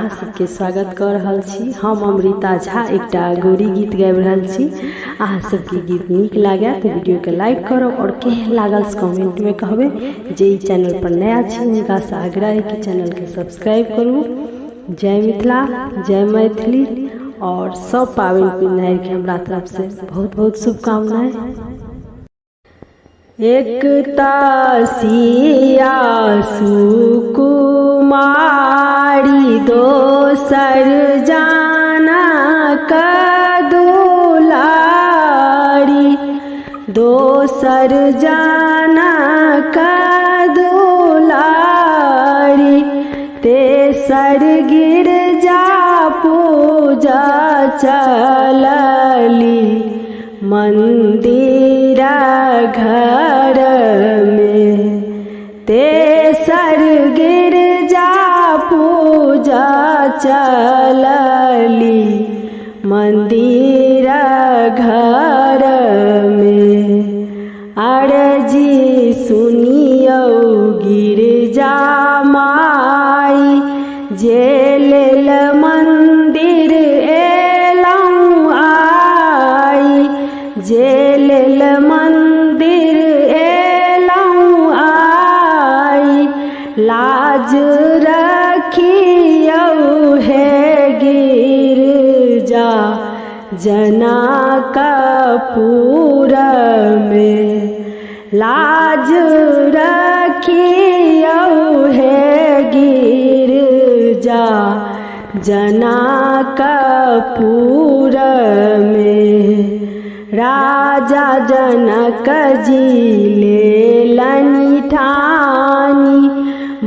अहाँ सबके स्वागत कर रहल छी। हम अमृता झा एकटा गौरी गीत गाबि रहल छी। अहाँ सबके गीत नीक लागे तो वीडियो के लाइक करब और केहन लागल कमेंट में कहबे। जे ई चैनल पर नया छी हुनका से आग्रह है कि चैनल के सब्सक्राइब करू। जय मिथिला, जय मैथिली और सब पाबनि पिनाइ के हमरा तरफ से बहुत बहुत शुभकामनाएं। एकता सिया सुकुमारी दोसर जाना कदुलारी, दोसर जाना कदुलारी, तेसर गिरजा पूजा चलली मंदिर घर में, तेसर गिरजा पूजा चलली मंदिर घर में। अर्जी सुनियो गिरजा माई, जे लेल मंदिर एलौं आई, जे लेल मंदिर एलौं आई, लाज रखियौ हे गिरजा जनकपुर में, लाज रखियौ हे गिरजा जनकपुर में। राजा जनक जी लेलनि ठानी,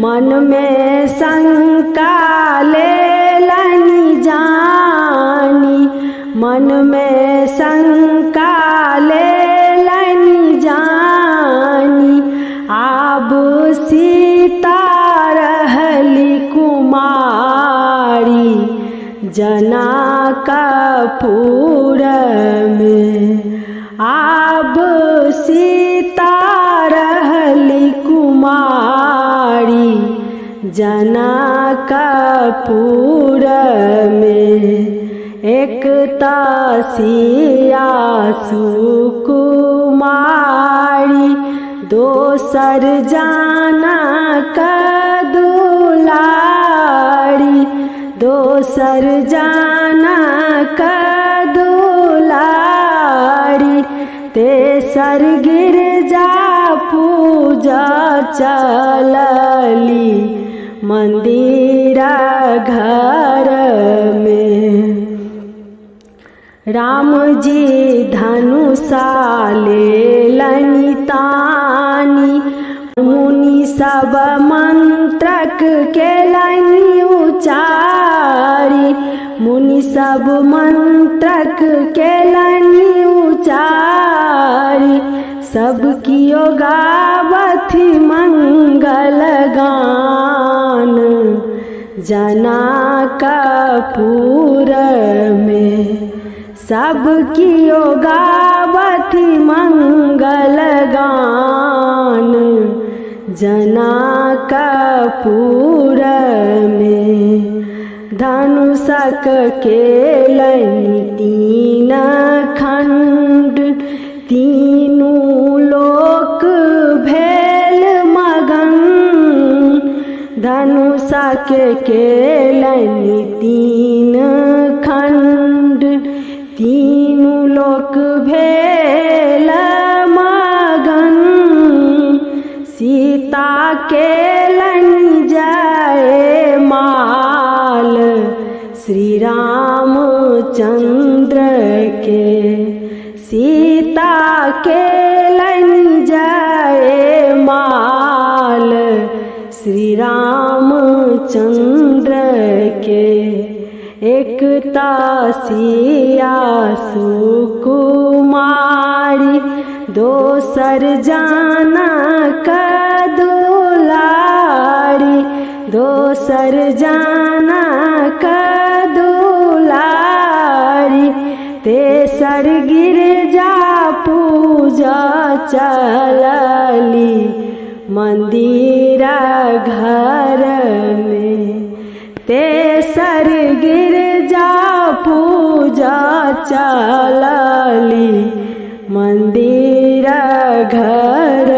मन में शंका लेलनि जानी, मन में शंका लेलनि जानी, आब सीता रहली कुमारी जनकपुर में, आब सीता रहली कुमारी जनकपुर में। एकता सिया सुकुमारी, दोसर जाना कदुलारी, दोसर जाना कदुलारी, तेसर गिरजा पूजा चलली मंदिर घर में। राम जी धनुषा लेलनि तानी, मुनि सब मंत्रक केलनि उचारी, मुनि सब मंत्रक केलनि उचारी, सब कियो गावथि मंगल गान जनकपुर में, सब कियो गावथि मंगल गान जनकपुर में। धनुषक केलनि तीन खंड, तीनू लोक भेल मगन, धनुषक केलनि तीन खंड, तीनू लोक भेल मगन, सीता केलनि जयमाल श्री रामचंद्र के, सीता केलनि जयमाल श्री रामचंद्र के। एकता सिया सुकुमारी, दोसर जाना कदुलारी, दोसर जाना कदुलारी, तेसर गिरजा पूजा चलली मंदिर घर में, तेसर गिरजा पूजा चलली मंदिर घर